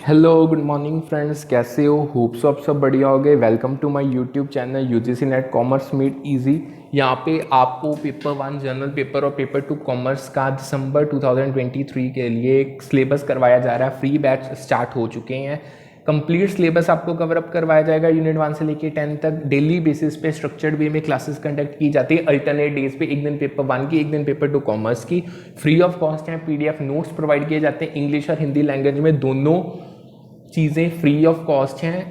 Hello good morning friends, कैसे हो? Hope so आप सब बढ़िया हो गए। Welcome to my YouTube channel UGC NET commerce made easy. यहाँ पे आपको पेपर 1 जनरल पेपर और पेपर 2 कॉमर्स का दिसंबर 2023 के लिए एक सिलेबस करवाया जा रहा है। फ्री बैच स्टार्ट हो चुके हैं। कंप्लीट सिलेबस आपको कवर अप करवाया जाएगा। यूनिट 1 से लेके 10 तक डेली बेसिस पे स्ट्रक्चर्ड वे में क्लासेस कंडक्ट की जाती है। अल्टरनेट डेज पे एक दिन पेपर 1 की, एक दिन पेपर 2 कॉमर्स की। फ्री ऑफ कॉस्ट है। पीडीएफ नोट्स प्रोवाइड किए जाते हैं इंग्लिश और हिंदी लैंग्वेज में, दोनों चीज़ें फ्री ऑफ कॉस्ट हैं।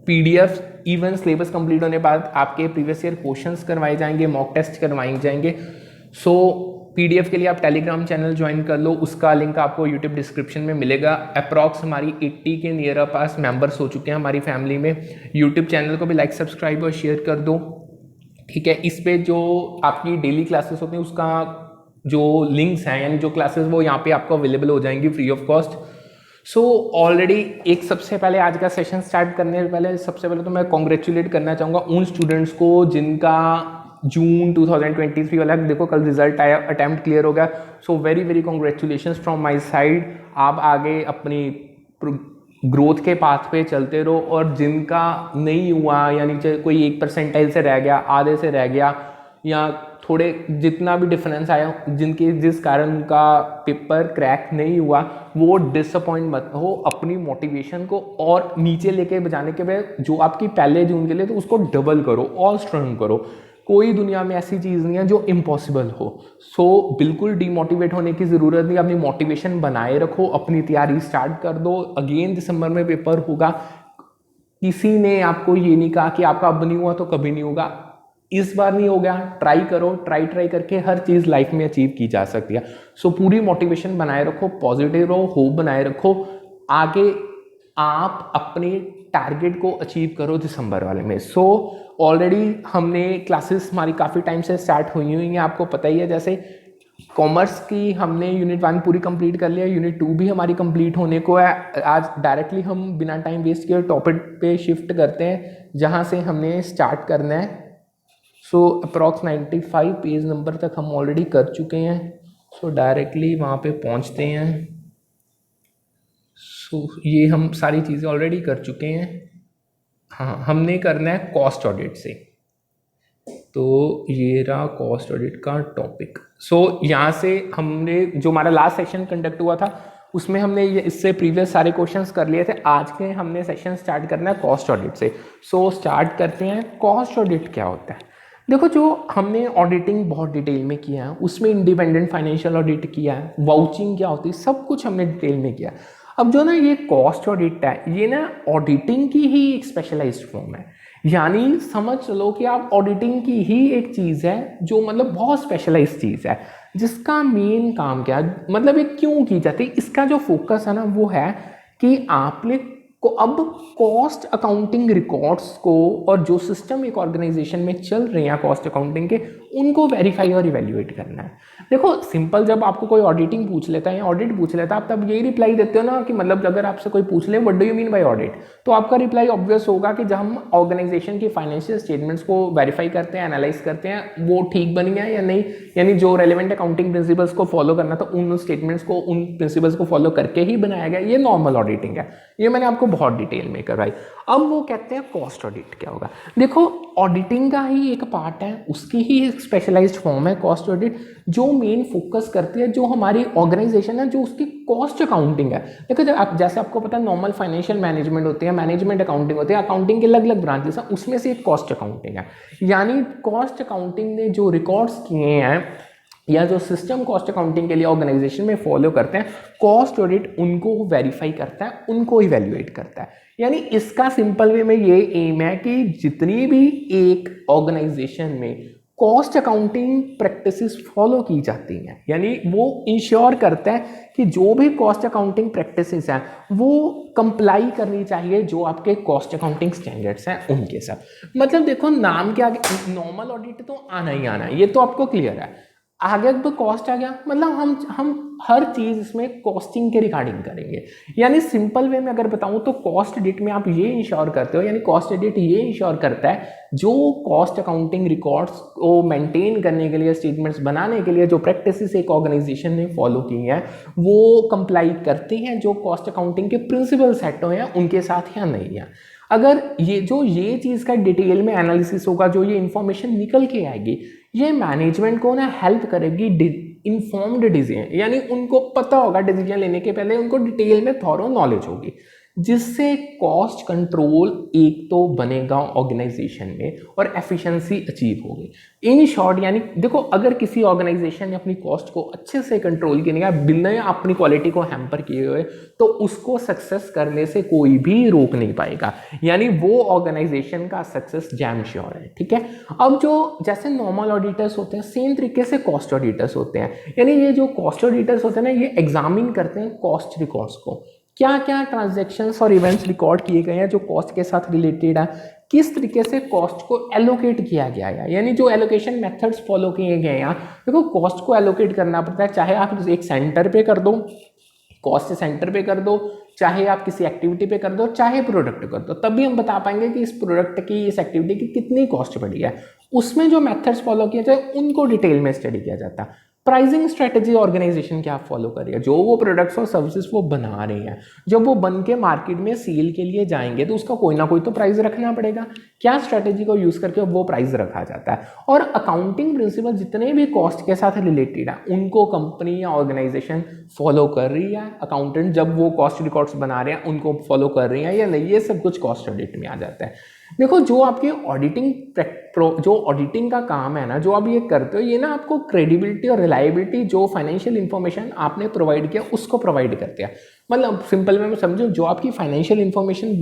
पीडीएफ इवन सिलेबस कंप्लीट होने के बाद आपके प्रीवियस ईयर क्वेश्चंस करवाए जाएंगे, मॉक टेस्ट करवाए जाएंगे। सो पीडीएफ के लिए आप टेलीग्राम चैनल ज्वाइन कर लो, उसका लिंक आपको यूट्यूब डिस्क्रिप्शन में मिलेगा। अप्रॉक्स हमारी 80 के नियर पास मेंबर्स हो चुके हैं हमारी फैमिली में। यूट्यूब चैनल को भी लाइक, सब्सक्राइब और शेयर कर दो, ठीक है। इस पे जो आपकी डेली क्लासेस होती हैं उसका जो लिंक्स हैं, यानी जो क्लासेस, वो यहाँ पे आपको अवेलेबल हो जाएंगी free of cost. So already एक सबसे पहले आज का सेशन स्टार्ट करने से पहले सबसे पहले तो मैं कॉन्ग्रेचुलेट करना चाहूँगा उन स्टूडेंट्स को जिनका जून 2023 वाला, देखो कल रिजल्ट आया, अटैम्प्ट क्लियर हो गया। So very very congratulation from my side. आप आगे अपनी ग्रोथ के पाथ पे चलते रहो। और जिनका नहीं हुआ, यानी कोई 1% से रह गया, आधे से रह गया, या थोड़े जितना भी डिफरेंस आया, जिनके जिस कारण उनका पेपर क्रैक नहीं हुआ, वो डिसअपॉइंट मत हो। अपनी मोटिवेशन को और नीचे लेके बजाने के बाद जो आपकी पहले जून के लिए, तो उसको डबल करो और स्ट्रॉन्ग करो। कोई दुनिया में ऐसी चीज़ नहीं है जो इम्पॉसिबल हो। सो बिल्कुल डीमोटिवेट होने की ज़रूरत नहीं। अपनी मोटिवेशन बनाए रखो, अपनी तैयारी स्टार्ट कर दो। अगेन दिसंबर में पेपर होगा। किसी ने आपको ये नहीं कहा कि आपका अब नहीं हुआ तो कभी नहीं होगा। इस बार नहीं हो गया, ट्राई करो। ट्राई करके हर चीज़ लाइफ में अचीव की जा सकती है। सो पूरी मोटिवेशन बनाए रखो, पॉजिटिव रहो, होप बनाए रखो। आगे आप अपने टारगेट को अचीव करो दिसंबर वाले में। सो ऑलरेडी हमने क्लासेस हमारी काफ़ी टाइम से स्टार्ट हुई हैं, आपको पता ही है। जैसे कॉमर्स की हमने यूनिट 1 पूरी कंप्लीट कर लिया, यूनिट 2 भी हमारी कंप्लीट होने को है। आज डायरेक्टली हम बिना टाइम वेस्ट किए टॉपिक पे शिफ्ट करते हैं जहाँ से हमने स्टार्ट करना है। सो अप्रॉक्स 95 पेज नंबर तक हम ऑलरेडी कर चुके हैं। सो डायरेक्टली वहाँ पे पहुँचते हैं। सो ये हम सारी चीज़ें ऑलरेडी कर चुके हैं। हाँ, हमने करना है कॉस्ट ऑडिट से। तो ये रहा कॉस्ट ऑडिट का टॉपिक। सो यहाँ से हमने जो हमारा लास्ट सेशन कंडक्ट हुआ था उसमें हमने इससे प्रीवियस सारे क्वेश्चंस कर लिए थे। आज के हमने सेशन स्टार्ट करना है कॉस्ट ऑडिट से। सो स्टार्ट करते हैं। कॉस्ट ऑडिट क्या होता है? देखो, जो हमने ऑडिटिंग बहुत डिटेल में किया है, उसमें इंडिपेंडेंट फाइनेंशियल ऑडिट किया है, वाउचिंग क्या होती है, सब कुछ हमने डिटेल में किया। अब जो ना ये कॉस्ट ऑडिट है, ये ना ऑडिटिंग की ही एक स्पेशलाइज्ड फॉर्म है। यानी समझ लो कि आप ऑडिटिंग की ही एक चीज़ है जो मतलब बहुत स्पेशलाइज्ड चीज़ है, जिसका मेन काम क्या है, मतलब ये क्यों की जाती है, इसका जो फोकस है ना वो है कि आपने को अब कॉस्ट अकाउंटिंग रिकॉर्ड्स को और जो सिस्टम एक ऑर्गेनाइजेशन में चल रहे हैं कॉस्ट अकाउंटिंग के, उनको वेरीफाई और इवेल्युएट करना है। देखो सिंपल, जब आपको कोई ऑडिटिंग पूछ लेता है या ऑडिट पूछ लेता है, आप तब यही रिप्लाई देते हो ना कि मतलब अगर आपसे कोई पूछ ले what do you mean by audit, तो आपका रिप्लाई ऑब्वियस होगा कि जब हम ऑर्गेनाइजेशन की फाइनेंशियल स्टेटमेंट्स को वेरीफाई करते हैं, एनालाइज करते हैं, वो ठीक बनी है या नहीं, यानी जो रेलिवेंट अकाउंटिंग प्रिंसिपल्स को फॉलो करना था उन स्टेटमेंट्स को, उन प्रिंसिपल्स को फॉलो करके ही बनाया गया। ये नॉर्मल ऑडिटिंग है, ये मैंने आपको बहुत डिटेल में करवाई। अब वो कहते हैं कॉस्ट ऑडिट क्या होगा। देखो ऑडिटिंग का ही एक पार्ट है, उसकी ही एक स्पेशलाइज्ड फॉर्म है कॉस्ट ऑडिट, जो मेन फोकस करती है जो हमारी ऑर्गेनाइजेशन है, जो उसकी कॉस्ट अकाउंटिंग है। देखो जब आप, जैसे आपको पता है नॉर्मल फाइनेंशियल मैनेजमेंट होती है, मैनेजमेंट अकाउंटिंग होती है, अकाउंटिंग के अलग अलग ब्रांचेस हैं, उसमें से एक कॉस्ट अकाउंटिंग है। यानी कॉस्ट अकाउंटिंग ने जो रिकॉर्ड्स किए हैं या जो सिस्टम कॉस्ट अकाउंटिंग के लिए ऑर्गेनाइजेशन में फॉलो करते हैं, कॉस्ट ऑडिट उनको वेरीफाई करता है, उनको इवेल्युएट करता है। यानी इसका सिंपल वे में ये एम है कि जितनी भी एक ऑर्गेनाइजेशन में कॉस्ट अकाउंटिंग प्रैक्टिसेस फॉलो की जाती हैं, यानी वो इंश्योर करता है कि जो भी कॉस्ट अकाउंटिंग प्रैक्टिसेस हैं वो कंप्लाई करनी चाहिए जो आपके कॉस्ट अकाउंटिंग स्टैंडर्ड्स हैं उनके साथ। मतलब देखो नाम के आगे नॉर्मल ऑडिट तो आना ही आना है, ये तो आपको क्लियर है। आगे अब कॉस्ट आ गया, मतलब हम हर चीज इसमें कॉस्टिंग के रिगार्डिंग करेंगे। यानी सिंपल वे में अगर बताऊं तो कॉस्ट एडिट में आप ये इंश्योर करते हो, यानी कॉस्ट एडिट ये इंश्योर करता है जो कॉस्ट अकाउंटिंग रिकॉर्ड्स को मेंटेन करने के लिए, स्टेटमेंट्स बनाने के लिए जो प्रैक्टिसेस एक ऑर्गेनाइजेशन ने फॉलो की हैं वो कंप्लाई करती हैं जो कॉस्ट अकाउंटिंग के प्रिंसिपल सेट हुए हैं उनके साथ या नहीं है। अगर ये चीज़ का डिटेल में एनालिसिस होगा, जो ये इंफॉर्मेशन निकल के आएगी, ये मैनेजमेंट को ना हेल्प करेगी इन्फॉर्म्ड डिसीजन, यानी उनको पता होगा डिसीजन लेने के पहले, उनको डिटेल में थॉरो नॉलेज होगी, जिससे कॉस्ट कंट्रोल एक तो बनेगा ऑर्गेनाइजेशन में और एफिशिएंसी अचीव होगी। इन शॉर्ट यानी देखो, अगर किसी ऑर्गेनाइजेशन ने अपनी कॉस्ट को अच्छे से कंट्रोल किया बिना अपनी क्वालिटी को हैम्पर किए हुए, तो उसको सक्सेस करने से कोई भी रोक नहीं पाएगा, यानी वो ऑर्गेनाइजेशन का सक्सेस जैम श्योर है। ठीक है, अब जो जैसे नॉर्मल ऑडिटर्स होते हैं, सेम तरीके से कॉस्ट ऑडिटर्स होते हैं, यानी ये जो कॉस्ट ऑडिटर्स होते हैं ना, ये एग्जामिन करते हैं कॉस्ट रिकॉर्ड्स को, क्या क्या ट्रांजैक्शंस और इवेंट्स रिकॉर्ड किए गए हैं जो कॉस्ट के साथ रिलेटेड है, किस तरीके से कॉस्ट को एलोकेट किया गया है, यानी जो एलोकेशन मेथड्स फॉलो किए गए हैं। देखो, कॉस्ट को एलोकेट करना पड़ता है, चाहे आप एक सेंटर पे कर दो, कॉस्ट सेंटर पे कर दो, चाहे आप किसी एक्टिविटी पे कर दो, चाहे प्रोडक्ट कर दो, तब भी हम बता पाएंगे कि इस प्रोडक्ट की, इस एक्टिविटी की कितनी कॉस्ट पड़ी है। उसमें जो मेथड्स फॉलो किए जाए उनको डिटेल में स्टडी किया जाता है। प्राइसिंग स्ट्रेटजी ऑर्गेनाइजेशन क्या फॉलो कर रही है, जो वो प्रोडक्ट्स और सर्विसेज वो बना रही हैं, जब वो बन के मार्केट में सेल के लिए जाएंगे तो उसका कोई ना कोई तो प्राइस रखना पड़ेगा, क्या स्ट्रेटजी को यूज करके वो प्राइस रखा जाता है। और अकाउंटिंग प्रिंसिपल जितने भी कॉस्ट के साथ रिलेटेड है उनको कंपनी या ऑर्गेनाइजेशन फॉलो कर रही है, अकाउंटेंट जब वो कॉस्ट रिकॉर्ड्स बना रहे हैं उनको फॉलो कर रही है या नहीं, ये सब कुछ कॉस्ट ऑडिट में आ जाता है। देखो, जो आपके ऑडिटिंग का काम है ना, जो आप ये करते हो, ये ना आपको क्रेडिबिलिटी और रिलायबिलिटी, जो फाइनेंशियल इंफॉर्मेशन आपने प्रोवाइड किया उसको प्रोवाइड करते हैं। मतलब सिंपल में मैं समझूं, जो आपकी फाइनेंशियल इंफॉर्मेशन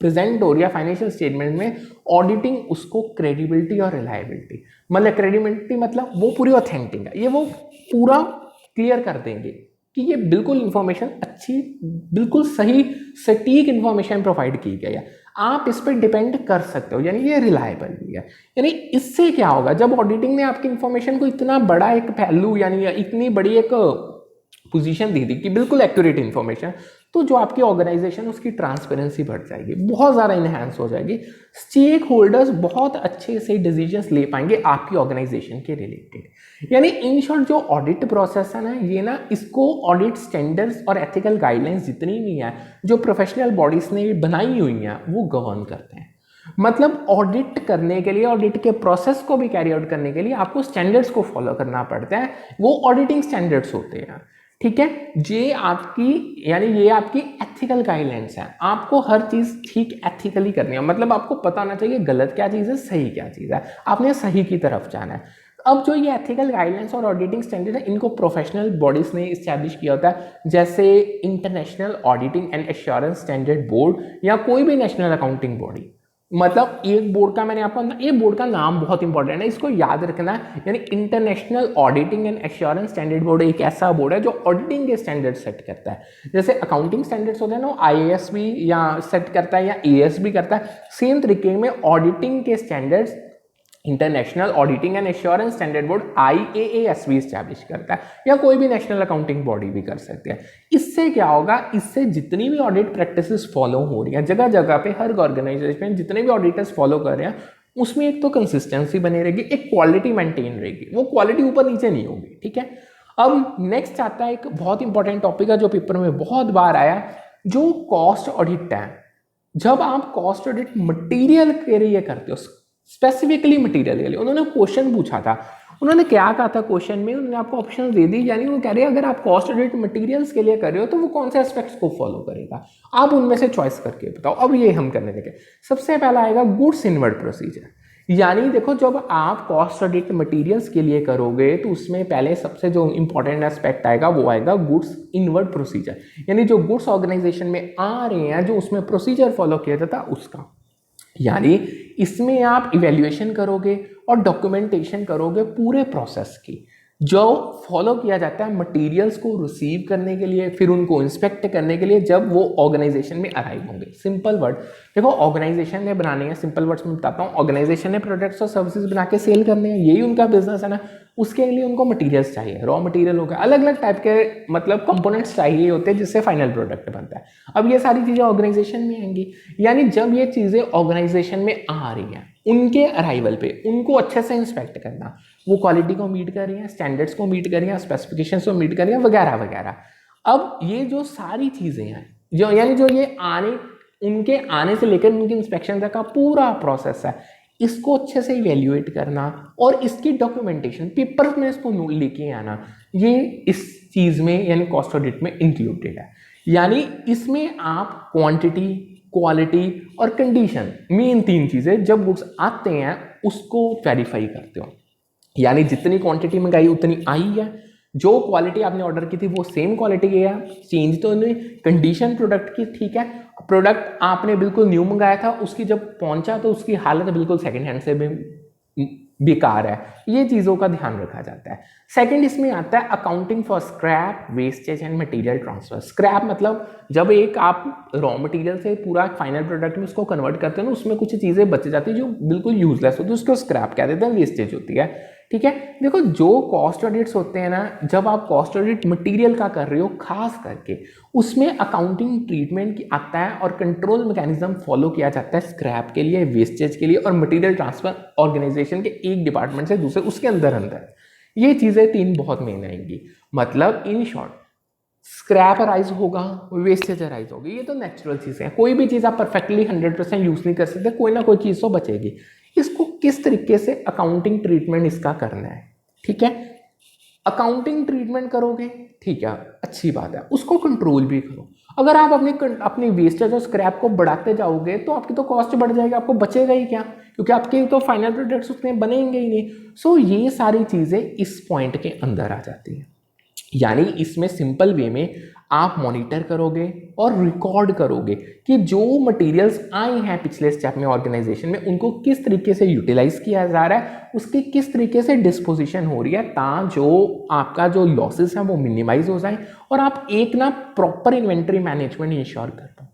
प्रेजेंट हो रही है फाइनेंशियल स्टेटमेंट में, ऑडिटिंग उसको क्रेडिबिलिटी और रिलायबिलिटी, मतलब क्रेडिबिलिटी मतलब वो पूरी ऑथेंटिक है, ये वो पूरा क्लियर कर देंगे कि ये बिल्कुल इंफॉर्मेशन अच्छी, बिल्कुल सही सटीक इंफॉर्मेशन प्रोवाइड की गई है, आप इस पर डिपेंड कर सकते हो, यानी ये रिलायबल भी है। यानी इससे क्या होगा, जब ऑडिटिंग ने आपकी इंफॉर्मेशन को इतना बड़ा एक पहलू, यानी इतनी बड़ी एक पोजीशन दी थी कि बिल्कुल एक्यूरेट इंफॉर्मेशन, तो जो आपकी ऑर्गेनाइजेशन उसकी ट्रांसपेरेंसी बढ़ जाएगी, बहुत ज़्यादा इन्हांस हो जाएगी, स्टेक होल्डर्स बहुत अच्छे से डिसीजंस ले पाएंगे आपकी ऑर्गेनाइजेशन के रिलेटेड। यानी इन शॉर्ट जो ऑडिट प्रोसेस है ना, ये ना इसको ऑडिट स्टैंडर्ड्स और एथिकल गाइडलाइंस जितनी भी हैं जो प्रोफेशनल बॉडीज ने बनाई हुई हैं वो गवर्न करते हैं। मतलब ऑडिट करने के लिए, ऑडिट के प्रोसेस को भी कैरी आउट करने के लिए आपको स्टैंडर्ड्स को फॉलो करना पड़ता है, वो ऑडिटिंग स्टैंडर्ड्स होते हैं। ठीक है, ये आपकी, यानी ये आपकी एथिकल गाइडलाइंस है, आपको हर चीज़ ठीक एथिकली करनी है, मतलब आपको पता होना चाहिए गलत क्या चीज़ है, सही क्या चीज़ है, आपने सही की तरफ जाना है। अब जो ये एथिकल गाइडलाइंस और ऑडिटिंग स्टैंडर्ड है, इनको प्रोफेशनल बॉडीज ने इस्टेब्लिश किया होता है, जैसे international auditing and assurance standard board या कोई भी नेशनल अकाउंटिंग बॉडी। मतलब एक बोर्ड का, मैंने आपको, ये बोर्ड का नाम बहुत इंपॉर्टेंट है, इसको याद रखना है, यानी international auditing and assurance standard board एक ऐसा बोर्ड है जो ऑडिटिंग के स्टैंडर्ड सेट करता है। जैसे अकाउंटिंग स्टैंडर्ड्स होते हैं ना, IAS भी या सेट करता है या AS भी करता है, सेम तरीके में ऑडिटिंग के standards international auditing and assurance standard board IAAS भी स्टैब्लिश करता है, या कोई भी नेशनल अकाउंटिंग बॉडी भी कर सकते हैं। इससे क्या होगा, इससे जितनी भी ऑडिट प्रैक्टिसेस फॉलो हो रही हैं जगह जगह पे, हर ऑर्गेनाइजेशन जितने भी ऑडिटर्स फॉलो कर रहे हैं, उसमें एक तो कंसिस्टेंसी बनी रहेगी, एक क्वालिटी मेंटेन रहेगी, वो क्वालिटी ऊपर नीचे नहीं होगी। ठीक है, अब नेक्स्ट आता है एक बहुत इंपॉर्टेंट टॉपिक है जो पेपर में बहुत बार आया, जो कॉस्ट ऑडिट है। जब आप कॉस्ट ऑडिट मटीरियल के लिए करते हो, स्पेसिफिकली मटेरियल के लिए, उन्होंने क्वेश्चन पूछा था, उन्होंने क्या कहा था क्वेश्चन में, उन्होंने आपको ऑप्शन दे दी, यानी वो कह रहे हैं अगर आप कॉस्ट ऑडिट मटेरियल्स के लिए कर रहे हो तो वो कौन से एस्पेक्ट्स को फॉलो करेगा, आप उनमें से चॉइस करके बताओ। अब ये हम करने लगे। सबसे पहला आएगा गुड्स इनवर्ड प्रोसीजर, यानी देखो, जब आप कॉस्ट ऑडिट मटेरियल्स के लिए करोगे तो उसमें पहले सबसे जो इंपॉर्टेंट एस्पेक्ट आएगा वो आएगा गुड्स इनवर्ड प्रोसीजर, यानी जो गुड्स ऑर्गेनाइजेशन में आ रहे हैं, जो उसमें प्रोसीजर फॉलो किया जाता है उसका। यानी इसमें आप इवैल्यूएशन करोगे और डॉक्यूमेंटेशन करोगे पूरे प्रोसेस की, जो फॉलो किया जाता है मटेरियल्स को रिसीव करने के लिए, फिर उनको इंस्पेक्ट करने के लिए जब वो ऑर्गेनाइजेशन में अराइव होंगे। सिंपल वर्ड देखो, ऑर्गेनाइजेशन ने बनाने हैं, सिंपल वर्ड्स में बताता हूँ, ऑर्गेनाइजेशन ने प्रोडक्ट्स और सर्विसेज बना के सेल करने हैं, यही उनका बिजनेस है ना। उसके लिए उनको मटेरियल्स चाहिए, रॉ मटेरियल हो गया, अलग अलग टाइप के मतलब कंपोनेंट्स चाहिए होते हैं जिससे फाइनल प्रोडक्ट बनता है। अब ये सारी चीज़ें ऑर्गेनाइजेशन में आएंगी, यानी जब ये चीज़ें ऑर्गेनाइजेशन में आ रही हैं, उनके अराइवल पे उनको अच्छे से इंस्पेक्ट करना, वो क्वालिटी को मीट कर रही है, स्टैंडर्ड्स को मीट कर रही है, स्पेसिफिकेशंस को मीट कर रही है, वगैरह वगैरह। अब ये जो सारी चीज़ें हैं, जो यानी जो ये उनके आने से लेकर उनके इंस्पेक्शन तक का पूरा प्रोसेस है, इसको अच्छे से इवेल्युएट करना और इसकी डॉक्यूमेंटेशन पेपर में इसको लेके आना, ये इस चीज़ में यानी कॉस्ट ऑडिट में इंक्लूडेड है। यानी इसमें आप क्वांटिटी, क्वालिटी और कंडीशन, मेन 3 चीज़ें जब गुड्स आते हैं उसको वेरीफाई करते हो। यानी जितनी क्वांटिटी मंगाई उतनी आई है, जो क्वालिटी आपने ऑर्डर की थी वो सेम क्वालिटी की है, चेंज तो नहीं, कंडीशन प्रोडक्ट की ठीक है, प्रोडक्ट आपने बिल्कुल न्यू मंगाया था, उसकी जब पहुंचा तो उसकी हालत बिल्कुल सेकंड हैंड से भी बेकार है, ये चीज़ों का ध्यान रखा जाता है। सेकंड इसमें आता है accounting for scrap, wastage and material transfer. Scrap मतलब जब एक आप रॉ मटेरियल से पूरा फाइनल प्रोडक्ट में उसको कन्वर्ट करते हैं ना, उसमें कुछ चीज़ें बच जाती है जो बिल्कुल यूजलेस होती है, उसको स्क्रैप कह देते हैं, वेस्टेज होती है। ठीक है, देखो जो कॉस्ट ऑडिट्स होते हैं ना, जब आप कॉस्ट ऑडिट मटेरियल का कर रहे हो खास करके, उसमें अकाउंटिंग ट्रीटमेंट की आता है और कंट्रोल मैकेनिज्म फॉलो किया जाता है स्क्रैप के लिए, वेस्टेज के लिए और मटेरियल ट्रांसफर ऑर्गेनाइजेशन के एक डिपार्टमेंट से दूसरे, उसके अंदर अंदर ये चीज़ें 3 बहुत मेन आएंगी। मतलब इन शॉर्ट, स्क्रैप अराइज होगा, वेस्टेज अराइज होगी, ये तो नेचुरल चीज़ें हैं, कोई भी चीज़ आप परफेक्टली 100% यूज़ नहीं कर सकते, कोई ना कोई चीज़ तो बचेगी। इसको किस तरीके से अकाउंटिंग ट्रीटमेंट इसका करना है, ठीक है, अकाउंटिंग ट्रीटमेंट करोगे, ठीक है, अच्छी बात है, उसको कंट्रोल भी करो। अगर आप अपनी वेस्टेज और स्क्रैप को बढ़ाते जाओगे तो आपकी तो कॉस्ट बढ़ जाएगी, आपको बचेगा ही क्या, क्योंकि आपके तो फाइनल प्रोडक्ट्स उतने बनेंगे ही नहीं। सो ये सारी चीज़ें इस पॉइंट के अंदर आ जाती हैं। यानी इसमें सिंपल वे में आप मॉनिटर करोगे और रिकॉर्ड करोगे कि जो मटेरियल्स आए हैं पिछले स्टेप में ऑर्गेनाइजेशन में, उनको किस तरीके से यूटिलाइज किया जा रहा है, उसकी किस तरीके से डिस्पोजिशन हो रही है, ताकि जो आपका जो लॉसेस हैं वो मिनिमाइज हो जाए और आप एक ना प्रॉपर इन्वेंट्री मैनेजमेंट इंश्योर कर पाओ।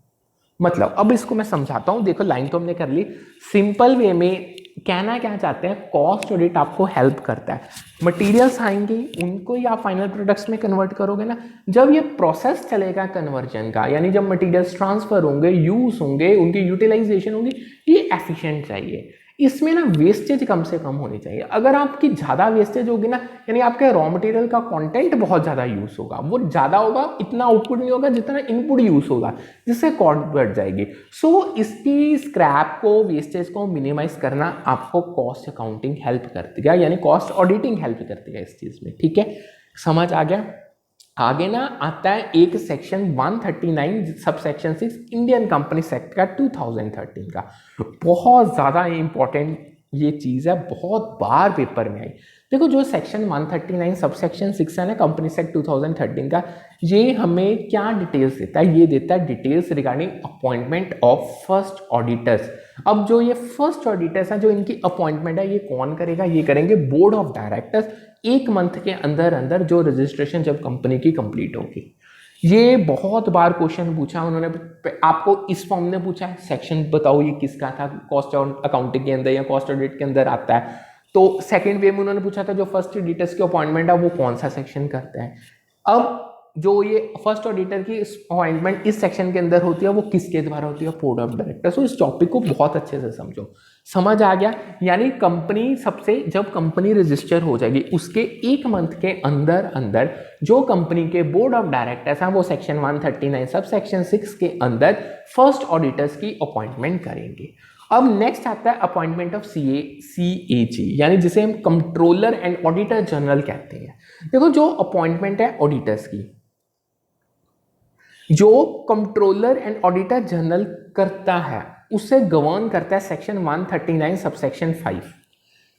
मतलब अब इसको मैं समझाता हूँ, देखो लाइन तो हमने कर ली, सिंपल वे में कहना क्या चाहते हैं, कॉस्ट ऑडिट आपको हेल्प करता है, मटेरियल्स आएंगे उनको ही आप फाइनल प्रोडक्ट्स में कन्वर्ट करोगे ना, जब ये प्रोसेस चलेगा कन्वर्जन का, यानी जब मटेरियल्स ट्रांसफर होंगे, यूज होंगे, उनकी यूटिलाइजेशन होगी, ये एफिशिएंट चाहिए, इसमें ना वेस्टेज कम से कम होनी चाहिए। अगर आपकी ज़्यादा वेस्टेज होगी ना, यानी आपके रॉ मटेरियल का कंटेंट बहुत ज़्यादा यूज़ होगा, वो ज़्यादा होगा, इतना आउटपुट नहीं होगा जितना इनपुट यूज़ होगा, जिससे कॉस्ट बढ़ जाएगी। सो इसकी स्क्रैप को, वेस्टेज को मिनिमाइज करना आपको कॉस्ट अकाउंटिंग हेल्प करती है, यानी कॉस्ट ऑडिटिंग हेल्प करती है इस चीज़ में, ठीक है, समझ आ गया। आगे ना आता है एक section 139 sub section 6 Indian company sect का 2013 का, बहुत ज़्यादा इंपॉर्टेंट ये चीज़ है, बहुत बार पेपर में आई। देखो जो सेक्शन 139 सब सेक्शन 6 है ना कंपनी सेक्ट 2013 का, ये हमें क्या डिटेल्स देता है, ये देता है details regarding appointment of first auditors. अब जो ये फर्स्ट ऑडिटर्स हैं, जो इनकी अपॉइंटमेंट है, ये कौन करेगा, ये करेंगे बोर्ड ऑफ डायरेक्टर्स, 1 मंथ के अंदर अंदर जो रजिस्ट्रेशन जब कंपनी की कंप्लीट होगी। ये बहुत बार क्वेश्चन पूछा उन्होंने, आपको इस फॉर्म में पूछा है, सेक्शन बताओ ये किसका था, कॉस्ट अकाउंटिंग के अंदर या कॉस्ट ऑडिट के अंदर आता है। तो सेकंड वे में उन्होंने पूछा था जो फर्स्ट ऑडिटर्स की अपॉइंटमेंट है वो कौन सा सेक्शन करता है। अब जो ये फर्स्ट ऑडिटर की अपॉइंटमेंट इस सेक्शन के अंदर होती है वो किसके द्वारा होती है, बोर्ड ऑफ डायरेक्टर्स। तो इस टॉपिक को बहुत अच्छे से समझो, समझ आ गया। यानी कंपनी सबसे, जब कंपनी रजिस्टर हो जाएगी उसके 1 मंथ के अंदर अंदर जो कंपनी के बोर्ड ऑफ डायरेक्टर्स हैं वो सेक्शन 139 सब सेक्शन 6 के अंदर फर्स्ट ऑडिटर्स की अपॉइंटमेंट करेंगे। अब नेक्स्ट आता है अपॉइंटमेंट ऑफ CAG, यानी जिसे हम कंट्रोलर एंड ऑडिटर जनरल कहते हैं। देखो जो अपॉइंटमेंट है ऑडिटर्स की, जो कंट्रोलर एंड ऑडिटर जनरल करता है उससे गवर्न करता है सेक्शन 139 सबसेक्शन 5।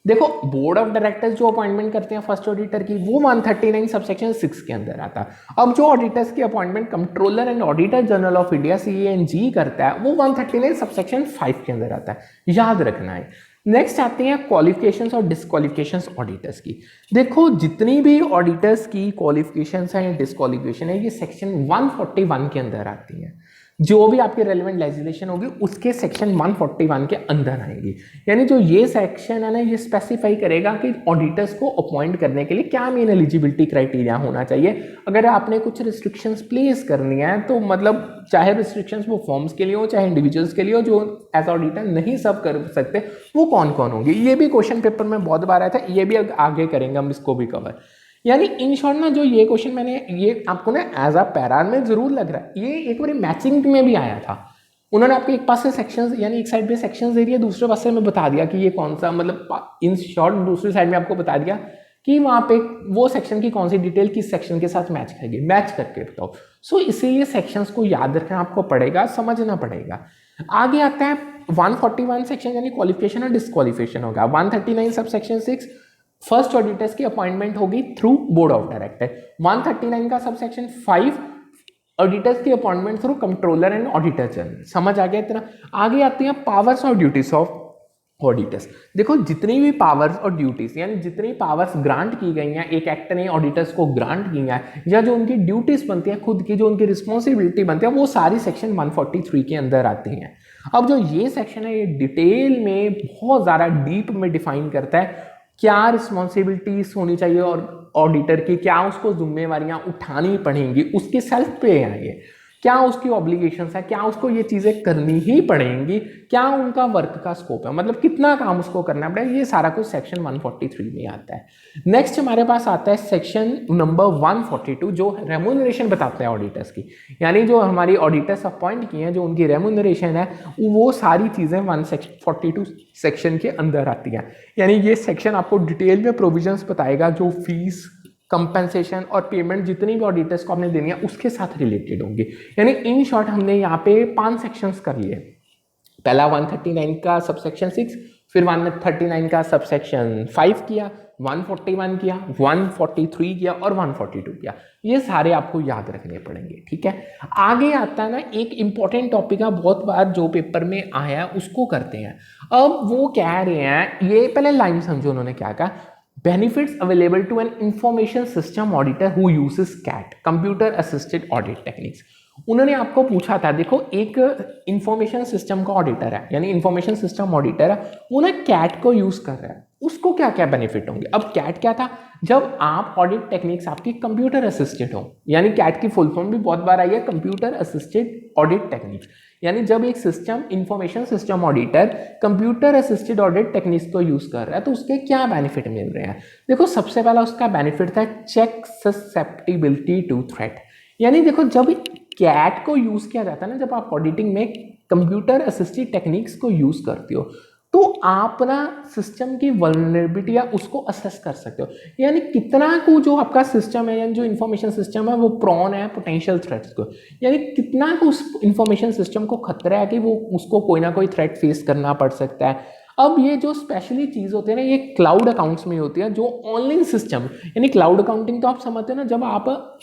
देखो बोर्ड ऑफ डायरेक्टर्स जो अपॉइंटमेंट करते हैं फर्स्ट ऑडिटर की, वो 139 सबसेक्शन 6 के अंदर आता है। अब जो ऑडिटर्स की appointment controller and auditor general of India CAG करता है वो 139 सबसेक्शन 5 के अंदर आता है, याद रखना है। नेक्स्ट आते हैं क्वालिफिकेशंस और डिस्क्वालिफिकेशंस ऑडिटर्स की। देखो जितनी भी ऑडिटर्स की क्वालिफिकेशंस हैं या डिस्क्वालिफिकेशन है, ये सेक्शन 141 के अंदर आती हैं। जो भी आपकी रेलेवेंट लेजिस्लेशन होगी उसके सेक्शन 141 के अंदर आएंगी। यानी जो ये सेक्शन है ना, ये स्पेसिफाई करेगा कि ऑडिटर्स को अपॉइंट करने के लिए क्या मेन एलिजिबिलिटी क्राइटेरिया होना चाहिए। अगर आपने कुछ रिस्ट्रिक्शंस प्लेस करनी है तो मतलब चाहे रिस्ट्रिक्शंस वो फॉर्म्स के लिए हो चाहे इंडिविजुअल्स के लिए हो, जो एज ऑडिटर नहीं सब कर सकते वो कौन कौन होंगे। ये भी क्वेश्चन पेपर में बहुत बार आया था, ये भी आगे करेंगे हम इसको भी कवर। यानी इन शॉर्ट ना, जो ये क्वेश्चन मैंने ये आपको ना एज अ पैरा में जरूर लग रहा है, ये एक बार मैचिंग में भी आया था। उन्होंने आपको एक पास से सेक्शंस यानी एक साइड पे सेक्शंस दे दिया, दूसरे पास से में बता दिया कि ये कौन सा, मतलब इन शॉर्ट दूसरी साइड में आपको बता दिया कि वहां पे वो सेक्शन की कौन सी डिटेल किस सेक्शन के साथ मैच करेगी, मैच करके बताओ। सो इसीलिए सेक्शंस को याद रखना आपको पड़ेगा, समझना पड़ेगा। आगे आता है 141 सेक्शन यानी क्वालिफिकेशन और डिस्क्वालिफिकेशन होगा। 139 सब सेक्शन 6 फर्स्ट ऑडिटर्स की अपॉइंटमेंट होगी थ्रू बोर्ड ऑफ डायरेक्टर। 139 का सब सेक्शन 5 ऑडिटर्स की appointment through controller and auditor general. समझ आ गया इतना। आगे आती हैं पावर्स और ड्यूटीज ऑफ ऑडिटर्स। देखो जितनी भी पावर्स और ड्यूटीज यानी जितनी पावर्स ग्रांट की गई हैं, एक एक्ट ने ऑडिटर्स को ग्रांट किया है, या जो उनकी ड्यूटीज बनती है खुद की, जो उनकी रिस्पॉन्सिबिलिटी बनती है, वो सारी सेक्शन 143 के अंदर आती हैं। अब जो ये सेक्शन है ये डिटेल में बहुत ज़्यादा डीप में डिफाइन करता है क्या रिस्पॉन्सिबिलिटीज होनी चाहिए और ऑडिटर की, क्या उसको जिम्मेवारियां उठानी पड़ेंगी, उसके सेल्फ पे है ये, क्या उसकी ऑब्लिगेशंस है, क्या उसको ये चीज़ें करनी ही पड़ेंगी, क्या उनका वर्क का स्कोप है, मतलब कितना काम उसको करना पड़ेगा, ये सारा कुछ सेक्शन 143 में आता है। नेक्स्ट हमारे पास आता है सेक्शन नंबर 142 जो रेम्यूनरेशन बताते हैं ऑडिटर्स की, यानी जो हमारी ऑडिटर्स अपॉइंट किए हैं जो उनकी रेम्यूनरेशन है वो सारी चीज़ें 142 सेक्शन के अंदर आती हैं। यानी ये सेक्शन आपको डिटेल में प्रोविजंस बताएगा जो फीस, कंपेंसेशन और पेमेंट जितनी भी ऑडिटर्स को आपने देनी है उसके साथ रिलेटेड होंगे। यानी इन शॉर्ट हमने यहाँ पे 5 सेक्शंस कर लिए। पहला 139 का सबसेक्शन 6, फिर 139 का सबसेक्शन 5 किया, 141 किया, 143 किया और 142 किया। ये सारे आपको याद रखने पड़ेंगे, ठीक है। आगे आता है ना एक इंपॉर्टेंट टॉपिक है, बहुत बार जो पेपर में आया है उसको करते हैं। अब वो कह रहे हैं, ये पहले लाइन समझो उन्होंने क्या कहा, benefits available to an information system auditor who uses CAT, computer assisted audit techniques। उन्होंने आपको पूछा था, देखो एक इंफॉर्मेशन सिस्टम का ऑडिटर है यानी इंफॉर्मेशन सिस्टम ऑडिटर है, वो ना कैट को यूज कर रहा है, उसको क्या क्या बेनिफिट होंगे। अब कैट क्या था, जब आप ऑडिट टेक्निक्स आपकी कंप्यूटर असिस्टेड हो, यानी कैट की फुल फॉर्म भी बहुत बार आई है कंप्यूटर असिस्टेड ऑडिट टेक्निक्स, यानी जब एक system information system auditor computer assisted audit techniques को यूज कर रहा है तो उसके क्या बेनिफिट मिल रहे हैं। देखो सबसे पहला उसका बेनिफिट था चेक ससेप्टिबिलिटी टू थ्रेट। यानी देखो जब कैट को यूज किया जाता है ना, जब आप ऑडिटिंग में कंप्यूटर असिस्टेड टेक्निक्स को यूज करते हो तो आप ना सिस्टम की वल्नरेबिलिटी या उसको असेस कर सकते हो, यानी कितना को जो आपका सिस्टम है यानी जो इंफॉर्मेशन सिस्टम है वो प्रॉन है पोटेंशियल थ्रेट्स को, यानी कितना को उस इंफॉर्मेशन सिस्टम को खतरा है कि वो उसको कोई ना कोई थ्रेट फेस करना पड़ सकता है। अब ये जो स्पेशली चीज़ होती है ना ये क्लाउड अकाउंट्स में होती है, जो ऑनलाइन सिस्टम यानी क्लाउड अकाउंटिंग तो आप समझते हो ना, जब आप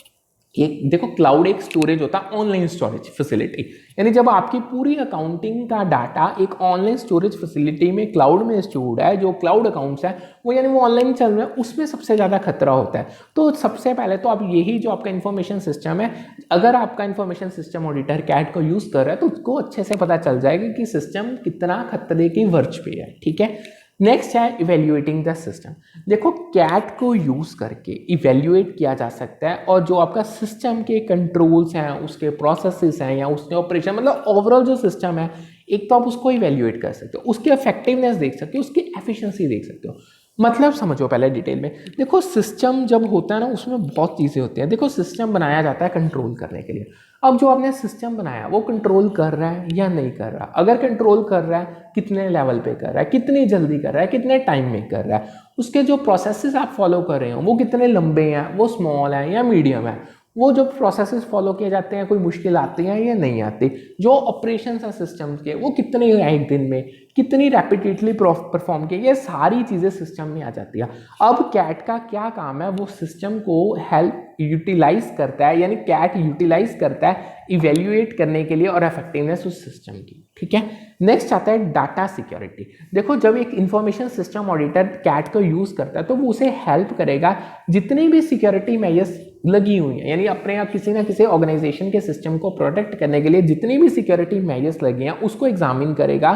एक देखो क्लाउड एक स्टोरेज होता है, ऑनलाइन स्टोरेज फैसिलिटी, यानी जब आपकी पूरी अकाउंटिंग का डाटा एक ऑनलाइन स्टोरेज फैसिलिटी में क्लाउड में स्टोर्ड है, जो क्लाउड अकाउंट्स है वो यानी वो ऑनलाइन चल रहे हैं, उसमें सबसे ज़्यादा खतरा होता है। तो सबसे पहले तो आप यही जो आपका इन्फॉर्मेशन सिस्टम है, अगर आपका इन्फॉर्मेशन सिस्टम ऑडिटर कैट को यूज़ कर रहा है तो उसको अच्छे से पता चल जाएगा कि सिस्टम कितना खतरे की वर्ज पे है, ठीक है। नेक्स्ट है इवेल्युएटिंग द सिस्टम। देखो कैट को यूज करके इवेल्युएट किया जा सकता है और जो आपका सिस्टम के कंट्रोल्स हैं, उसके प्रोसेसेस हैं या उसके ऑपरेशन, मतलब ओवरऑल जो सिस्टम है, एक तो आप उसको इवेल्युएट कर सकते हो, उसकी इफेक्टिवनेस देख सकते हो, उसकी एफिशिएंसी देख सकते हो। मतलब समझो पहले डिटेल में। देखो सिस्टम जब होता है ना उसमें बहुत चीज़ें होती हैं। देखो सिस्टम बनाया जाता है कंट्रोल करने के लिए। अब जो आपने सिस्टम बनाया वो कंट्रोल कर रहा है या नहीं कर रहा, अगर कंट्रोल कर रहा है कितने लेवल पे कर रहा है, कितनी जल्दी कर रहा है, कितने टाइम में कर रहा है, उसके जो प्रोसेसेस आप फॉलो कर रहे हो वो कितने लंबे हैं, वो स्मॉल हैं या मीडियम है, वो जो प्रोसेसेस फॉलो किए जाते हैं कोई मुश्किल आती है या नहीं आती, जो ऑपरेशन है सिस्टम के वो कितने एक दिन में कितनी रैपिडली परफॉर्म किए, ये सारी चीज़ें सिस्टम में आ जाती है। अब कैट का क्या काम है, वो सिस्टम को हेल्प यूटिलाइज करता है, यानी कैट यूटिलाइज करता है इवेल्युएट करने के लिए और इफेक्टिवनेस उस सिस्टम की, ठीक है। नेक्स्ट आता है डाटा सिक्योरिटी। देखो जब एक इंफॉर्मेशन सिस्टम ऑडिटर कैट को यूज करता है तो वो उसे हेल्प करेगा जितनी भी सिक्योरिटी मेजर्स लगी हुई हैं, यानी अपने आप किसी ना किसी ऑर्गेनाइजेशन के सिस्टम को प्रोटेक्ट करने के लिए जितनी भी सिक्योरिटी मेजर्स लगे हैं उसको एग्जामिन करेगा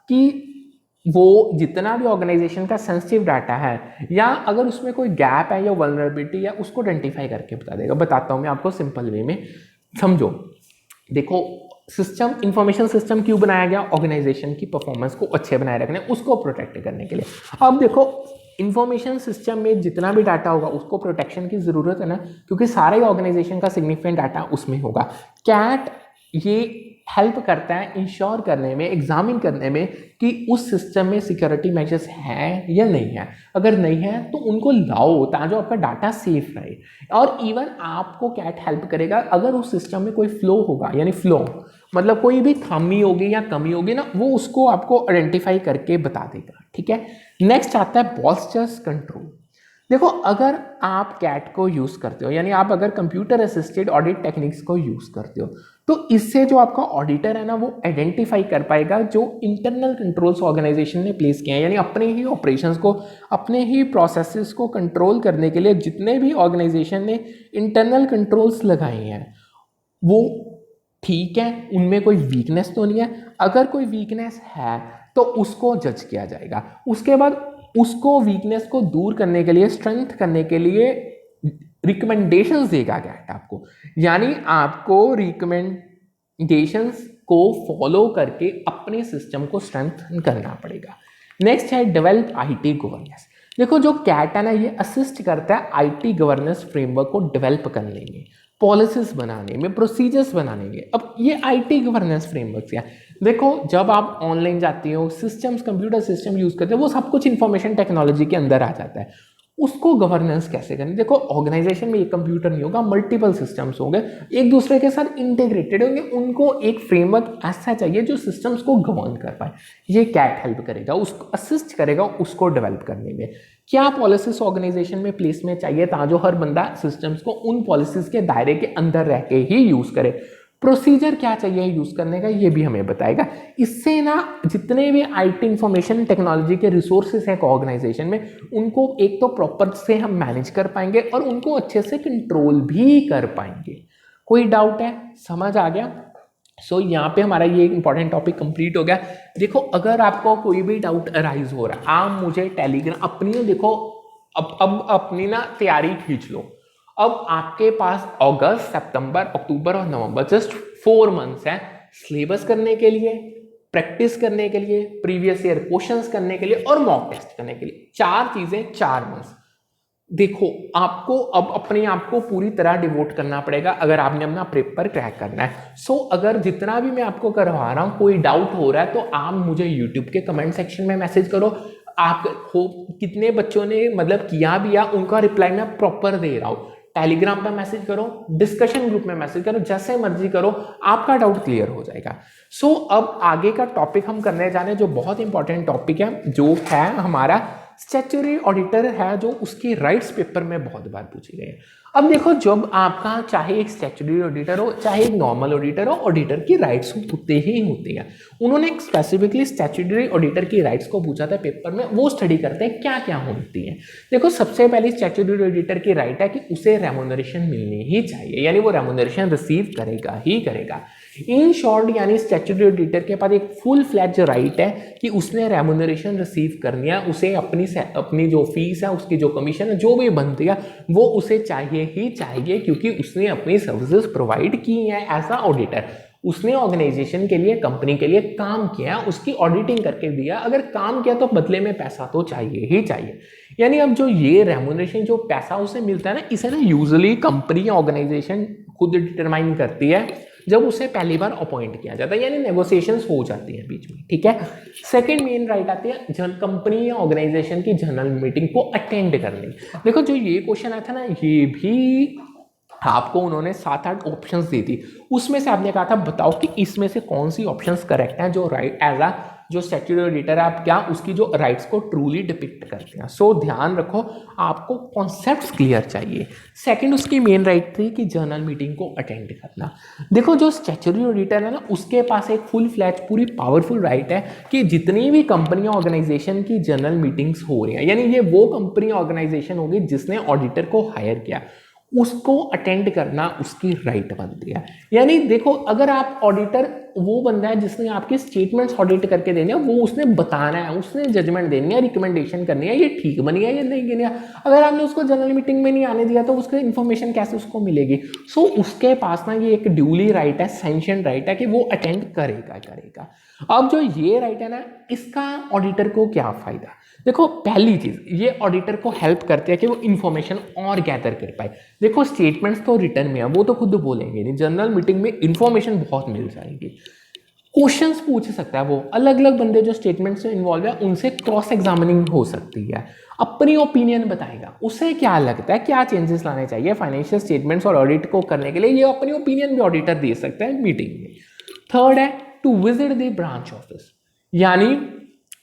कि वो जितना भी ऑर्गेनाइजेशन का सेंसिटिव डाटा है या अगर उसमें कोई गैप है या वल्नरेबिलिटी है उसको आइडेंटिफाई करके बता देगा। बताता हूँ मैं आपको सिंपल वे में, समझो। देखो, सिस्टम, इंफॉर्मेशन सिस्टम क्यों बनाया गया? ऑर्गेनाइजेशन की परफॉर्मेंस को अच्छे बनाए रखने, उसको प्रोटेक्ट करने के लिए। अब देखो, इंफॉर्मेशन सिस्टम में जितना भी डाटा होगा उसको प्रोटेक्शन की जरूरत है ना, क्योंकि सारे ऑर्गेनाइजेशन का सिग्निफिकेंट डाटा उसमें होगा। कैट ये हेल्प करता है इंश्योर करने में, एग्जामिन करने में कि उस सिस्टम में सिक्योरिटी मेजर्स हैं या नहीं है। अगर नहीं है तो उनको लाओ ताकि आपका डाटा सेफ रहे। और इवन आपको कैट हेल्प करेगा अगर उस सिस्टम में कोई फ्लो होगा, यानी फ्लो मतलब कोई भी खामी होगी या कमी होगी ना, वो उसको आपको आइडेंटिफाई करके बता देगा। ठीक है, नेक्स्ट आता है पॉस्चर्स कंट्रोल। देखो, अगर आप कैट को यूज करते हो, यानी आप अगर कंप्यूटर असिस्टेड ऑडिट टेक्निक्स को यूज करते हो, तो इससे जो आपका ऑडिटर है ना वो आइडेंटिफाई कर पाएगा जो इंटरनल कंट्रोल्स ऑर्गेनाइजेशन ने प्लेस किए हैं, यानी अपने ही ऑपरेशंस को, अपने ही प्रोसेसेस को कंट्रोल करने के लिए जितने भी ऑर्गेनाइजेशन ने इंटरनल कंट्रोल्स लगाए हैं वो ठीक है, उनमें कोई वीकनेस तो नहीं है। अगर कोई वीकनेस है तो उसको जज किया जाएगा। उसके बाद उसको, वीकनेस को दूर करने के लिए, स्ट्रेंथ करने के लिए रिकमेंडेशंस देगा कैट आपको, यानी आपको रिकमेंडेशंस को फॉलो करके अपने सिस्टम को स्ट्रेंथन करना पड़ेगा। नेक्स्ट है डेवलप आईटी गवर्नेंस। देखो, जो कैट है ना ये असिस्ट करता है आईटी गवर्नेंस फ्रेमवर्क को डेवलप करने में, पॉलिसीज बनाने में, प्रोसीजर्स बनाने में। अब ये आईटी गवर्नेंस फ्रेमवर्क क्या है? देखो, जब आप ऑनलाइन जाती हो, सिस्टम्स, कंप्यूटर सिस्टम यूज करते हो, वो सब कुछ इंफॉर्मेशन टेक्नोलॉजी के अंदर आ जाता है। उसको गवर्नेंस कैसे करनी? देखो, ऑर्गेनाइजेशन में एक कंप्यूटर नहीं होगा, मल्टीपल सिस्टम्स होंगे, एक दूसरे के साथ इंटीग्रेटेड होंगे। उनको एक फ्रेमवर्क ऐसा चाहिए जो सिस्टम्स को गवर्न कर पाए। ये कैट हेल्प करेगा, उसको असिस्ट करेगा उसको डेवलप करने में। क्या पॉलिसीज ऑर्गेनाइजेशन में प्लेस में चाहिए ताकि हर बंदा सिस्टम्स को उन पॉलिसीज के दायरे के अंदर रह के ही यूज करे। प्रोसीजर क्या चाहिए यूज करने का, ये भी हमें बताएगा। इससे ना जितने भी आईटी इंफॉर्मेशन टेक्नोलॉजी के रिसोर्सेज हैं ऑर्गेनाइजेशन में, उनको एक तो प्रॉपर से हम मैनेज कर पाएंगे और उनको अच्छे से कंट्रोल भी कर पाएंगे। कोई डाउट है? समझ आ गया? सो यहाँ पे हमारा ये इंपॉर्टेंट टॉपिक कंप्लीट हो गया। देखो, अगर आपको कोई भी डाउट अराइज हो रहा है, आप मुझे टेलीग्राम अपनी, देखो अब अपनी ना तैयारी खींच लो। अब आपके पास अगस्त, सितंबर, अक्टूबर और नवंबर, जस्ट 4 मंथ्स हैं सिलेबस करने के लिए, प्रैक्टिस करने के लिए, प्रीवियस ईयर क्वेश्चंस करने के लिए और मॉक टेस्ट करने के लिए। 4 चीजें, 4 मंथ्स। देखो, आपको अब अपने आप को पूरी तरह डिवोट करना पड़ेगा अगर आपने अपना पेपर क्रैक करना है। सो अगर जितना भी मैं आपको करवा रहा हूँ कोई डाउट हो रहा है तो आप मुझे यूट्यूब के कमेंट सेक्शन में मैसेज करो। आप हो कितने बच्चों ने मतलब किया भी है, उनका रिप्लाई मैं प्रॉपर दे रहा हूँ। टेलीग्राम पे मैसेज करो, डिस्कशन ग्रुप में मैसेज करो, जैसे मर्जी करो, आपका डाउट क्लियर हो जाएगा। सो अब आगे का टॉपिक हम करने जा रहे हैं जो बहुत इंपॉर्टेंट टॉपिक है, जो है हमारा स्टैट्यूटरी ऑडिटर है, जो उसके राइट्स पेपर में बहुत बार पूछे गए हैं। अब देखो, जब आपका चाहे एक स्टैट्यूटरी ऑडिटर हो चाहे एक नॉर्मल ऑडिटर हो, ऑडिटर की राइट्स होते ही होते हैं। उन्होंने स्पेसिफिकली स्टैट्यूटरी ऑडिटर की राइट्स को पूछा था पेपर में, वो स्टडी करते हैं क्या क्या होती है। देखो, सबसे पहले स्टैट्यूटरी ऑडिटर की राइट है कि उसे रेम्यूनरेशन मिलनी ही चाहिए, यानी वो रेम्यूनरेशन रिसीव करेगा ही करेगा। इन शॉर्ट, यानी स्टैट्यूटरी ऑडिटर के पास एक फुल फ्लैज राइट है कि उसने रेम्यूनरेशन रिसीव करनी है, उसे अपनी जो फीस है, उसकी जो कमीशन है, जो भी बनती है, वो उसे चाहिए ही चाहिए, क्योंकि उसने अपनी सर्विसेज प्रोवाइड की हैं एज अ ऑडिटर। उसने ऑर्गेनाइजेशन के लिए, कंपनी के लिए काम किया, उसकी ऑडिटिंग करके दिया। अगर काम किया तो बदले में पैसा तो चाहिए ही चाहिए। यानी अब जो ये रेम्यूनरेशन, जो पैसा उसे मिलता है ना, इसे ना यूजुअली कंपनी, ऑर्गेनाइजेशन खुद डिटरमाइन करती है जब उसे पहली बार अपॉइंट किया जाता है, यानी नेगोशिएशंस हो जाती हैं बीच में। ठीक है, सेकंड मेन राइट आती है कंपनी या ऑर्गेनाइजेशन की जनरल मीटिंग को अटेंड करने। देखो, जो ये क्वेश्चन आया था ना, ये भी आपको उन्होंने 7-8 ऑप्शंस दी थी, उसमें से आपने कहा था बताओ कि इसमें से कौन सी ऑप्शंस करेक्ट हैं जो राइट एज अ जो स्टैट्यूटरी ऑडिटर है, आप क्या उसकी जो राइट्स को ट्रूली डिपिक्ट करते हैं। सो ध्यान रखो, आपको कॉन्सेप्ट्स क्लियर चाहिए। सेकंड, उसकी मेन राइट थी कि जर्नल मीटिंग को अटेंड करना। देखो, जो स्टैट्यूटरी ऑडिटर है ना, उसके पास एक फुल फ्लैज पूरी पावरफुल राइट है कि जितनी भी कंपनी ऑर्गेनाइजेशन की जर्नल मीटिंग्स हो रही हैं, यानी ये वो कंपनी ऑर्गेनाइजेशन होगी जिसने ऑडिटर को हायर किया, उसको अटेंड करना उसकी राइट बनती है। यानी देखो, अगर आप ऑडिटर वो बंदा है जिसने आपके स्टेटमेंट्स ऑडिट करके देने हैं, वो उसने बताना है, उसने जजमेंट देनी है, रिकमेंडेशन करनी है, ये ठीक बनी है या नहीं बनी है। अगर आपने उसको जनरल मीटिंग में नहीं आने दिया तो उसकी इन्फॉर्मेशन कैसे उसको मिलेगी। सो उसके पास ना ये एक ड्यूली राइट है, सैंक्शन राइट है कि वो अटेंड करेगा। अब जो ये राइट है ना, इसका ऑडिटर को क्या फायदा। देखो, पहली चीज ये ऑडिटर को हेल्प करती है कि वो इन्फॉर्मेशन और गैदर कर पाए। देखो, स्टेटमेंट्स तो रिटर्न में है, वो तो खुद बोलेंगे नहीं, जनरल मीटिंग में इन्फॉर्मेशन बहुत मिल जाएगी। क्वेश्चंस पूछ सकता है वो, अलग अलग बंदे जो स्टेटमेंट से इन्वॉल्व है उनसे क्रॉस एग्जामिनिंग हो सकती है, अपनी ओपिनियन बताएगा, उसे क्या लगता है, क्या चेंजेस लाने चाहिए फाइनेंशियल स्टेटमेंट्स और ऑडिट को करने के लिए, ये अपनी ओपिनियन भी ऑडिटर दे सकता है मीटिंग में। थर्ड है to visit the branch office, यानी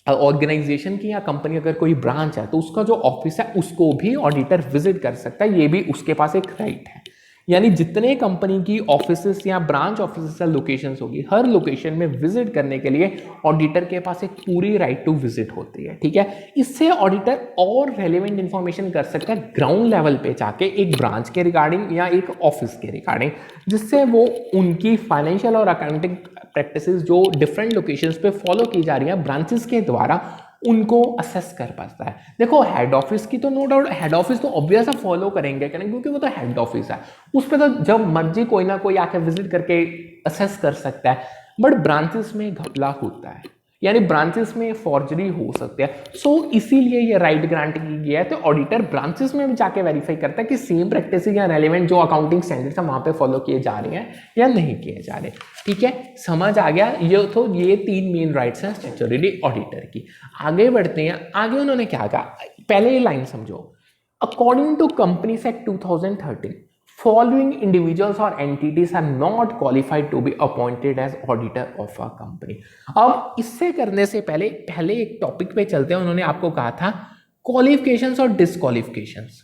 ऑर्गेनाइजेशन की या कंपनी अगर कोई ब्रांच है तो उसका जो ऑफिस है उसको भी ऑडिटर विजिट कर सकता है, ये भी उसके पास एक राइट है। यानी जितने कंपनी की ऑफिसेस या ब्रांच ऑफिस या लोकेशंस होगी, हर लोकेशन में विजिट करने के लिए ऑडिटर के पास एक पूरी राइट टू विजिट होती है। ठीक है, इससे ऑडिटर और रेलेवेंट इंफॉर्मेशन कर सकता है ग्राउंड लेवल पे जाके, एक ब्रांच के रिगार्डिंग या एक ऑफिस के रिगार्डिंग, जिससे वो उनकी फाइनेंशियल और अकाउंटिंग प्रैक्टिसेस जो डिफरेंट लोकेशंस पे फॉलो की जा रही है ब्रांचेस के द्वारा, उनको असेस कर पाता है। देखो, हेड ऑफिस की तो नो डाउट, हेड ऑफिस तो ऑब्वियस है फॉलो करेंगे क्योंकि वो तो हेड ऑफिस है, उस पर तो जब मर्जी कोई ना कोई आके विजिट करके असेस कर सकता है। बट ब्रांचेस में घपला होता है, यानी ब्रांचेस में फॉर्जरी हो सकती है। सो इसीलिए ये राइट ग्रांट की गया है, तो ऑडिटर ब्रांचेस में भी जाके वेरीफाई करता है कि सेम प्रैक्टिस या रेलेवेंट जो अकाउंटिंग स्टैंडर्ड्स है वहां पे फॉलो किए जा रहे हैं या नहीं किए जा रहे। ठीक है, समझ आ गया। ये तीन मेन राइट्स हैं स्टैट्यूटरी ऑडिटर की। आगे बढ़ते हैं, आगे उन्होंने क्या कहा, पहले ये लाइन समझो। According to companies act 2013, following individuals or entities are not qualified to be appointed as auditor of a company। अब इससे करने से पहले एक टॉपिक पे चलते हैं। उन्होंने आपको कहा था क्वालिफिकेशंस और डिसक्वालिफिकेशंस,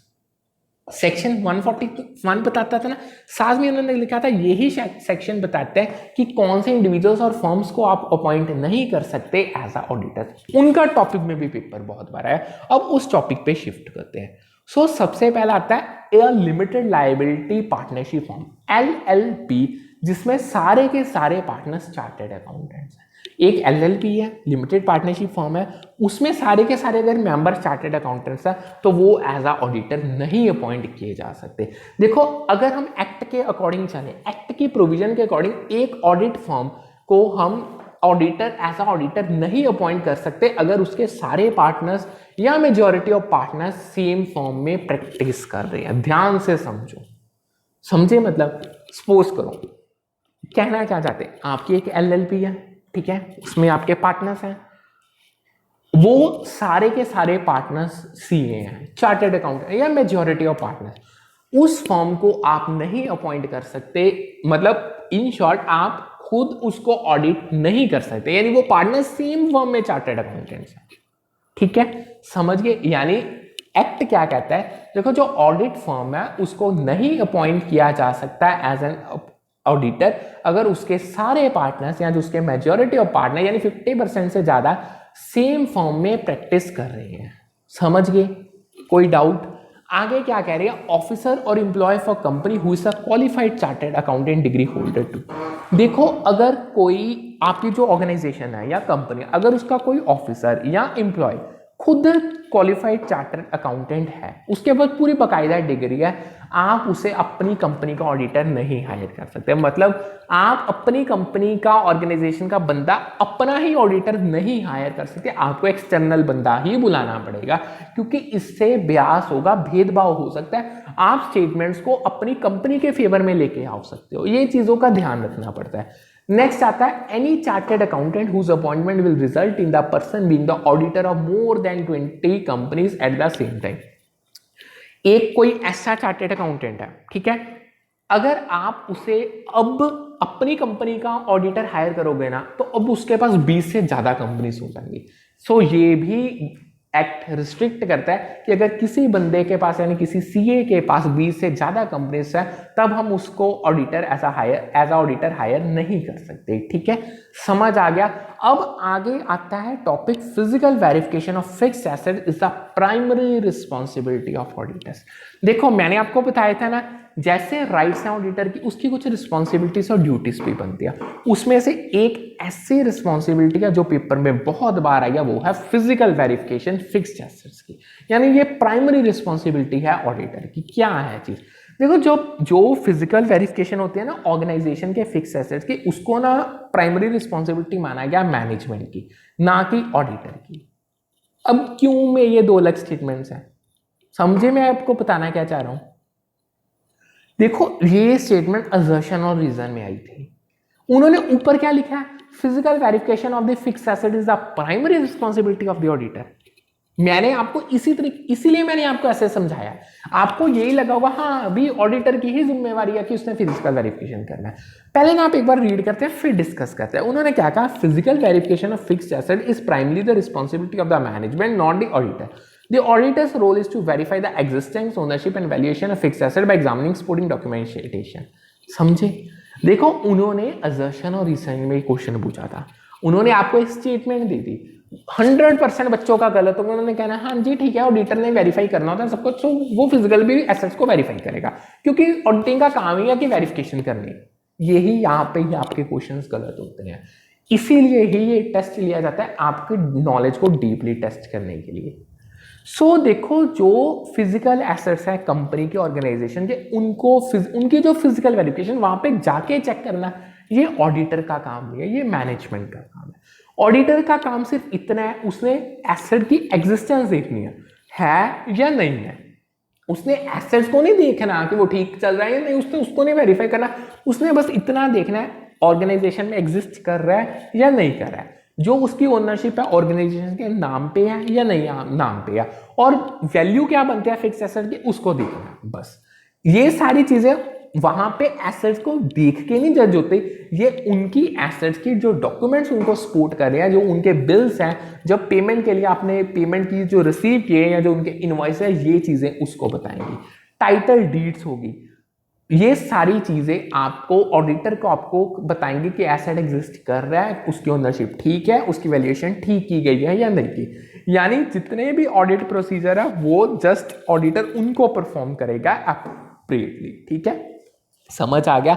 सेक्शन 141 बताता था ना, साथ में उन्होंने लिखा था यही सेक्शन बताता है कि कौन से इंडिविजुअल्स और फर्म्स को आप अपॉइंट नहीं कर सकते एज अ ऑडिटर। उनका टॉपिक में भी पेपर बहुत बार है। अब उस टॉपिक पे शिफ्ट करते हैं। सबसे पहला आता है a limited liability partnership form, LLP, जिसमें सारे के सारे पार्टनर्स चार्टर्ड अकाउंटेंट्स हैं। एक LLP है, लिमिटेड पार्टनरशिप फॉर्म है, उसमें सारे के सारे अगर मेंबर चार्टर्ड अकाउंटेंट्स हैं तो वो एज अ ऑडिटर नहीं अपॉइंट किए जा सकते। देखो, अगर हम एक्ट के अकॉर्डिंग चले, एक्ट की प्रोविजन के अकॉर्डिंग एक ऑडिट फॉर्म को हम ऑडिटर एज अ ऑडिटर नहीं अपॉइंट कर सकते अगर उसके सारे पार्टनर्स या majority of partners same form में प्रैक्टिस कर रहे हैं। ध्यान से समझे मतलब, सपोज करो, कहना क्या चाहते हैं, आपकी एक LLP है, ठीक है, उसमें आपके पार्टनर्स हैं, वो सारे के सारे पार्टनर्स CA हैं, चार्टर्ड अकाउंटेंट या मेजॉरिटी ऑफ पार्टनर्स, उस फॉर्म को आप नहीं अपॉइंट कर सकते। मतलब इन शॉर्ट, आप खुद उसको ऑडिट नहीं कर सकते, यानी वो पार्टनर सेम फॉर्म में चार्टर्ड अकाउंटेंट्स हैं। ठीक है, समझ गए। यानी एक्ट क्या कहता है, देखो, जो ऑडिट फर्म है उसको नहीं अपॉइंट किया जा सकता एज एन ऑडिटर अगर उसके सारे पार्टनर्स या जो उसके मेजॉरिटी ऑफ पार्टनर यानी 50% से ज्यादा सेम फॉर्म में प्रैक्टिस कर रहे हैं। समझ गए, कोई डाउट। आगे क्या कह रही है, ऑफिसर और employ for company who is a qualified chartered accountant degree holder too. देखो, अगर कोई आपकी जो ऑर्गेनाइजेशन है या कंपनी, अगर उसका कोई ऑफिसर या एम्प्लॉय खुद क्वालिफाइड चार्टर्ड अकाउंटेंट है, उसके बाद पूरी बाकायदा डिग्री है, आप उसे अपनी कंपनी का ऑडिटर नहीं हायर कर सकते। मतलब आप अपनी कंपनी का, ऑर्गेनाइजेशन का बंदा अपना ही ऑडिटर नहीं हायर कर सकते, आपको एक्सटर्नल बंदा ही बुलाना पड़ेगा, क्योंकि इससे ब्यास होगा, भेदभाव हो सकता है। आप स्टेटमेंट्स को अपनी कंपनी के फेवर में लेके आ सकते हो, ये चीजों का ध्यान रखना पड़ता है। नेक्स्ट आता है any chartered accountant whose appointment will result in the person being the auditor of more than 20 companies at the same time. एक कोई ऐसा चार्टर्ड अकाउंटेंट है, ठीक है, अगर आप उसे अब अपनी कंपनी का ऑडिटर हायर करोगे ना, तो अब उसके पास 20 से ज्यादा कंपनीज हो जाएंगी। ये भी एक्ट रिस्ट्रिक्ट करता है कि अगर किसी बंदे के पास यानी किसी सीए के पास 20 से ज्यादा कंपनीज है तब हम उसको auditor as a auditor hire नहीं कर सकते। ठीक है, समझ आ गया। अब आगे आता है topic physical verification of fixed asset is the primary responsibility of auditors. देखो मैंने आपको बताया था ना, जैसे राइट्स हैं ऑडिटर की, उसकी कुछ रिस्पॉन्सिबिलिटीज और ड्यूटीज भी बनती है। उसमें से एक ऐसी रिस्पॉन्सिबिलिटी है जो पेपर में बहुत बार आई है, वो है फिजिकल वेरिफिकेशन फिक्स्ड एसेट्स की। यानी ये प्राइमरी रिस्पॉन्सिबिलिटी है ऑडिटर की। क्या है चीज, देखो जो फिजिकल वेरिफिकेशन होती है ना ऑर्गेनाइजेशन के फिक्स एसेट्स की, उसको ना प्राइमरी रिस्पॉन्सिबिलिटी माना गया मैनेजमेंट की, ना कि ऑडिटर की। अब क्यों में ये दो अलग स्टेटमेंट्स हैं, समझे मैं आपको बताना क्या चाह रहा हूं। देखो ये स्टेटमेंट असर्शन और रीजन में आई थी। उन्होंने ऊपर क्या लिखा है, physical verification of the fixed asset is the primary responsibility of the auditor. मैंने आपको इसीलिए मैंने आपको ऐसे समझाया, आपको यही लगा होगा हाँ अभी ऑडिटर की ही जिम्मेवारी है कि उसने फिजिकल वेरिफिकेशन करना है। पहले ना आप एक बार रीड करते हैं फिर डिस्कस करते हैं। उन्होंने क्या कहा, physical verification of fixed asset is primarily the responsibility of the management not the auditor. The auditor's role is to verify the existence, ownership and valuation of fixed asset by examining supporting documentation। समझे, देखो उन्होंने assertion और reason में question पूछा था, उन्होंने आपको एक स्टेटमेंट दी थी 100% बच्चों का गलत होगा, उन्होंने कहना हाँ जी ठीक है ऑडिटर ने वेरीफाई करना होता है सब कुछ, तो वो फिजिकल भी एसेट्स को वेरीफाई करेगा क्योंकि ऑडिटिंग का काम ही है कि वेरिफिकेशन करनी। यही यहाँ पे ही आपके क्वेश्चंस गलत होते हैं, इसीलिए ही ये टेस्ट लिया जाता है आपके नॉलेज को डीपली टेस्ट करने के लिए। देखो जो फिजिकल एसेट्स है कंपनी के ऑर्गेनाइजेशन के, उनकी जो फिजिकल वेरिफिकेशन वहां पे जाके चेक करना, ये ऑडिटर का काम नहीं है, ये मैनेजमेंट का काम है। ऑडिटर का काम सिर्फ इतना है, उसने एसेट की एग्जिस्टेंस देखनी है या नहीं है। उसने एसेट्स को नहीं देखना कि वो ठीक चल रहा है या नहीं, उसने उसको नहीं वेरीफाई करना, उसने बस इतना देखना है ऑर्गेनाइजेशन में एग्जिस्ट कर रहा है या नहीं कर रहा है, जो उसकी ओनरशिप है ऑर्गेनाइजेशन के नाम पे है या नहीं नाम पे है, और वैल्यू क्या बनते हैं फिक्स एसेट की उसको देखना है बस। ये सारी चीजें वहां पे एसेट्स को देख के नहीं जज होते, ये उनकी एसेट्स की जो डॉक्यूमेंट्स उनको सपोर्ट कर रहे हैं, जो उनके बिल्स हैं, जब पेमेंट के लिए आपने पेमेंट की जो रिसीव किए या जो उनके इनवॉइस है, ये चीजें उसको बताएंगी। टाइटल डीड्स होगी, ये सारी चीजें आपको ऑडिटर को आपको बताएंगे कि एसेट एग्जिस्ट कर रहा है, उसकी ओनरशिप ठीक है, उसकी वैल्यूएशन ठीक की गई है या नहीं की। यानी जितने भी ऑडिट प्रोसीजर है वो जस्ट ऑडिटर उनको परफॉर्म करेगा अप्रोप्रिएटली। ठीक है, समझ आ गया।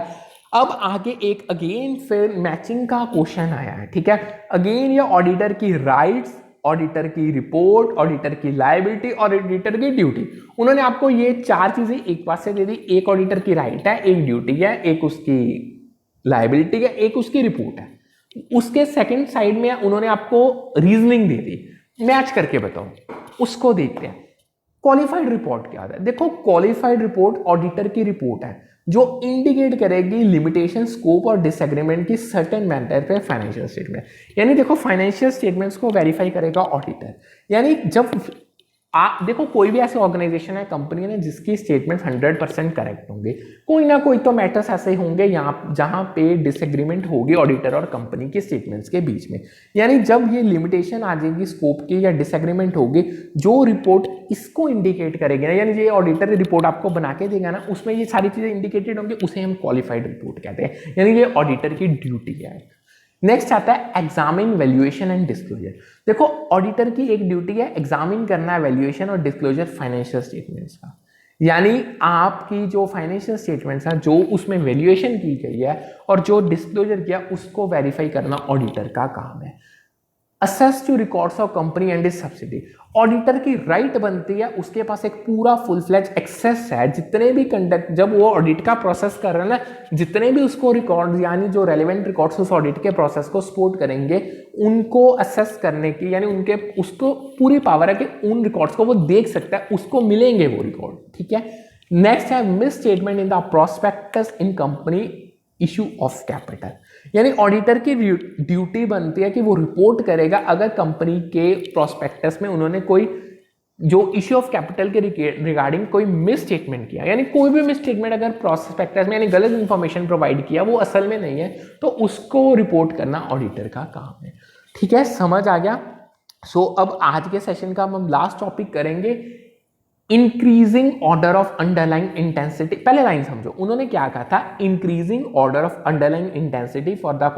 अब आगे एक अगेन फिर मैचिंग का क्वेश्चन आया है। ठीक है, अगेन ये ऑडिटर की राइट्स, ऑडिटर की रिपोर्ट, ऑडिटर की लायबिलिटी और ऑडिटर की ड्यूटी। उन्होंने आपको ये चार चीजें एक पास से दे दी, एक ऑडिटर की राइट है, एक ड्यूटी है, एक उसकी लायबिलिटी है, एक उसकी रिपोर्ट है। उसके सेकंड साइड में उन्होंने आपको रीजनिंग दे दी, मैच करके बताओ, उसको देखते हैं। क्वालिफाइड रिपोर्ट क्या है, देखो क्वालिफाइड रिपोर्ट ऑडिटर की रिपोर्ट है जो इंडिकेट करेगी लिमिटेशन, स्कोप और डिसएग्रीमेंट की सर्टेन मैटर पे फाइनेंशियल स्टेटमेंट। यानी देखो फाइनेंशियल स्टेटमेंट्स को वेरीफाई करेगा ऑडिटर। यानी जब आप देखो कोई भी ऐसी ऑर्गेनाइजेशन है, कंपनी है जिसकी स्टेटमेंट 100% करेक्ट होंगे, कोई ना कोई तो मैटर्स ऐसे होंगे यहाँ जहां पे डिसएग्रीमेंट होगी ऑडिटर और कंपनी के स्टेटमेंट्स के बीच में। यानी जब ये लिमिटेशन आ जाएगी स्कोप की या डिसएग्रीमेंट होगी, जो रिपोर्ट इसको इंडिकेट करेगी ना, यानी ये ऑडिटर रिपोर्ट आपको बना के देगा ना, उसमें ये सारी चीजें इंडिकेटेड होंगी, उसे हम क्वालिफाइड रिपोर्ट कहते हैं। यानी ये ऑडिटर की ड्यूटी है। नेक्स्ट आता है एग्जामिन, वैल्यूएशन एंड डिस्क्लोजर। देखो ऑडिटर की एक ड्यूटी है एग्जामिन करना है वैल्यूएशन और डिस्क्लोजर फाइनेंशियल स्टेटमेंट्स का। यानी आपकी जो फाइनेंशियल स्टेटमेंट्स हैं, जो उसमें वैल्यूएशन की गई है और जो डिस्क्लोजर किया, उसको वेरीफाई करना ऑडिटर का काम है। Assess to records of company and is subsidy, auditor की राइट बनती है, उसके पास एक पूरा फुल फ्लेज एक्सेस है, जितने भी कंडक्ट जब वो ऑडिट का प्रोसेस कर रहे हैं ना, जितने भी उसको रिकॉर्ड्स यानी जो रेलेवेंट रिकॉर्ड्स उस ऑडिट के प्रोसेस को सपोर्ट करेंगे, उनको असेस करने की, यानी उनके उसको पूरी पावर है कि उन रिकॉर्ड्स को वो देख सकता है, उसको मिलेंगे वो रिकॉर्ड। ठीक है, नेक्स्ट है miss statement in the prospectus in company issue of capital. यानी ऑडिटर की ड्यूटी बनती है कि वो रिपोर्ट करेगा अगर कंपनी के प्रोस्पेक्टस में उन्होंने कोई जो इश्यू ऑफ कैपिटल के रिगार्डिंग कोई मिस स्टेटमेंट किया, यानी कोई भी मिस स्टेटमेंट अगर प्रोस्पेक्टस में यानी गलत इंफॉर्मेशन प्रोवाइड किया, वो असल में नहीं है, तो उसको रिपोर्ट करना ऑडिटर का काम है। ठीक है, समझ आ गया। अब आज के सेशन का हम लास्ट टॉपिक करेंगे increasing order of underlying intensity. पहले लाइन समझो, उन्होंने क्या कहा था, increasing order of underlying intensity for the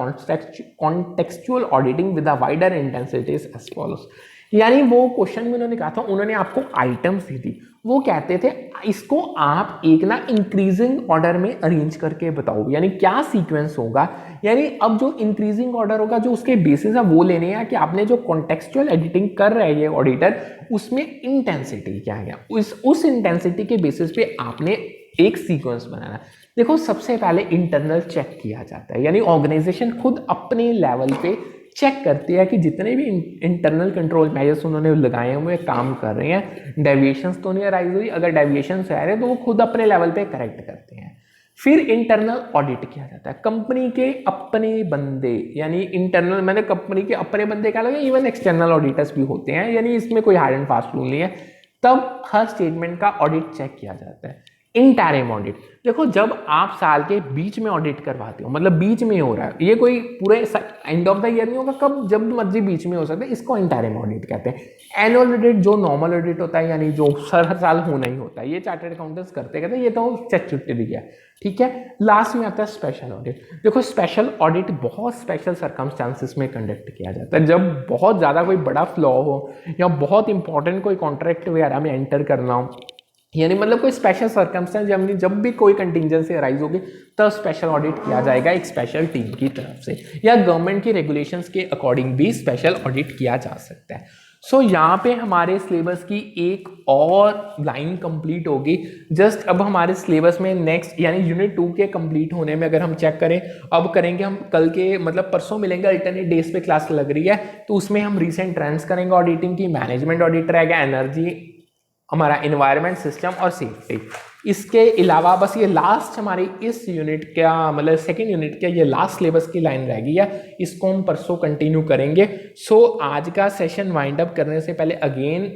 contextual auditing with the wider intensities as follows. यानी वो क्वेश्चन में उन्होंने कहा था, उन्होंने आपको आइटम्स दी थी, वो कहते थे इसको आप एक ना इंक्रीजिंग ऑर्डर में अरेंज करके बताओ, यानी क्या सीक्वेंस होगा। यानी अब जो इंक्रीजिंग ऑर्डर होगा, जो उसके बेसिस है वो लेने हैं कि आपने जो कॉन्टेक्सचुअल एडिटिंग कर रहे हैं ये ऑडिटर, उसमें इंटेंसिटी क्या है, उस इंटेंसिटी के बेसिस पे आपने एक सीक्वेंस बनाना। देखो सबसे पहले इंटरनल चेक किया जाता है, यानी ऑर्गेनाइजेशन खुद अपने लेवल पे चेक करती है कि जितने भी इंटरनल कंट्रोल मेजर्स उन्होंने लगाए हुए काम कर रहे हैं, डेविएशंस तो नहीं अराइज हुई, अगर डेविएशंस आ रहे हैं तो वो खुद अपने लेवल पे करेक्ट करते हैं। फिर इंटरनल ऑडिट किया जाता है, कंपनी के अपने बंदे, यानी इंटरनल मैंने कंपनी के अपने बंदे क्या लगे, इवन एक्सटर्नल ऑडिटर्स भी होते हैं, यानी इसमें कोई हार्ड एंड फास्ट रूल नहीं है। तब हर स्टेटमेंट का ऑडिट चेक किया जाता है। इंटरिम ऑडिट, देखो जब आप साल के बीच में ऑडिट करवाते हो, मतलब बीच में हो रहा है, ये कोई पूरे एंड ऑफ द ईयर नहीं होगा, कब जब मर्जी बीच में हो सकता है, इसको इंटरिम ऑडिट कहते हैं। एनुअल ऑडिट जो नॉर्मल ऑडिट होता है, यानी जो हर साल होना ही होता है, ये चार्टर्ड अकाउंटेंट्स करते कहते हैं, ये तो स्टैट्यूटरी है, ठीक है। लास्ट में आता है स्पेशल ऑडिट। देखो स्पेशल ऑडिट बहुत स्पेशल सर्कमस्टांसिस में कंडक्ट किया जाता है, जब बहुत ज़्यादा कोई बड़ा फ्लॉ हो या बहुत इंपॉर्टेंट कोई कॉन्ट्रैक्ट वगैरह में एंटर करना हो, यानी मतलब कोई स्पेशल सर्कमस्टेंस, जब भी कोई कंटिंजेंसी अराइज होगी तब स्पेशल ऑडिट किया जाएगा एक स्पेशल टीम की तरफ से, या गवर्नमेंट की रेगुलेशंस के अकॉर्डिंग भी स्पेशल ऑडिट किया जा सकता है। यहाँ पे हमारे सिलेबस की एक और लाइन कंप्लीट होगी। जस्ट अब हमारे सिलेबस में नेक्स्ट यानी यूनिट 2 के कंप्लीट होने में अगर हम चेक करें, अब करेंगे हम कल के मतलब परसों मिलेंगे, अल्टरनेट डेज पे क्लास लग रही है, तो उसमें हम रिसेंट ट्रेंड्स करेंगे ऑडिटिंग की, मैनेजमेंट ऑडिट रहेगा, एनर्जी, हमारा इन्वायरमेंट, सिस्टम और सेफ्टी। इसके अलावा बस ये लास्ट हमारी इस यूनिट का मतलब सेकेंड यूनिट का ये लास्ट सिलेबस की लाइन रहेगी, या इसको हम परसों कंटिन्यू करेंगे। आज का सेशन वाइंड अप करने से पहले अगेन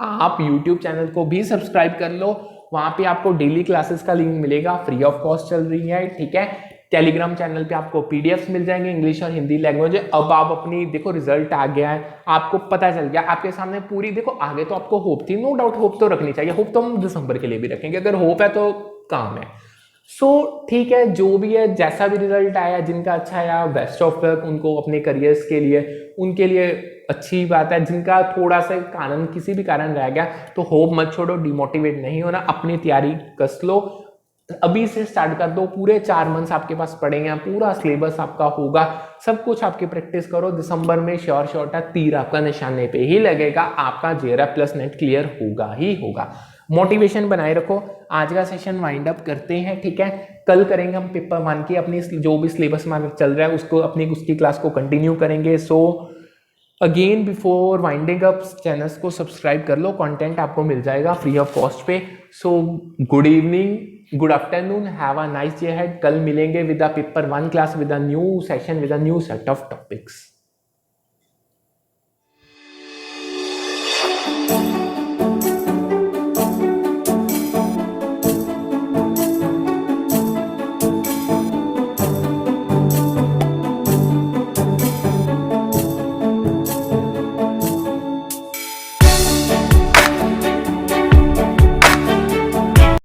आप यूट्यूब चैनल को भी सब्सक्राइब कर लो, वहां पे आपको डेली क्लासेस का लिंक मिलेगा, फ्री ऑफ कॉस्ट चल रही है, ठीक है। टेलीग्राम चैनल पे आपको पीडीएफ्स मिल जाएंगे इंग्लिश और हिंदी लैंग्वेज। अब आप अपनी देखो रिजल्ट आ गया है, आपको पता चल गया, आपके सामने पूरी देखो, आगे तो आपको होप थी, नो डाउट होप तो रखनी चाहिए, होप तो हम दिसंबर के लिए भी रखेंगे, अगर होप है तो काम है। ठीक है, जो भी है जैसा भी रिजल्ट आया, जिनका अच्छा आया बेस्ट ऑफ लक उनको अपने करियर्स के लिए, उनके लिए अच्छी बात है। जिनका थोड़ा सा कारण किसी भी कारण रह गया तो होप मत छोड़ो, डिमोटिवेट नहीं होना, अपनी तैयारी कस लो, अभी से स्टार्ट कर दो। पूरे 4 मंथ्स आपके पास पड़ेंगे, पूरा सिलेबस आपका होगा, सब कुछ आपकी प्रैक्टिस करो। दिसंबर में श्योर शॉर्ट है, तीर आपका निशाने पे ही लगेगा, आपका JRF प्लस नेट क्लियर होगा ही होगा। मोटिवेशन बनाए रखो। आज का सेशन वाइंड अप करते हैं, ठीक है। कल करेंगे हम पेपर 1 की अपनी जो भी सिलेबस में चल रहा है उसको उसकी क्लास को कंटिन्यू करेंगे। Again before winding up channels को सब्सक्राइब कर लो, कंटेंट आपको मिल जाएगा फ्री ऑफ कॉस्ट पे। Good evening, good afternoon, have a nice day ahead. कल मिलेंगे with the paper 1 class with a new session with a new set of topics.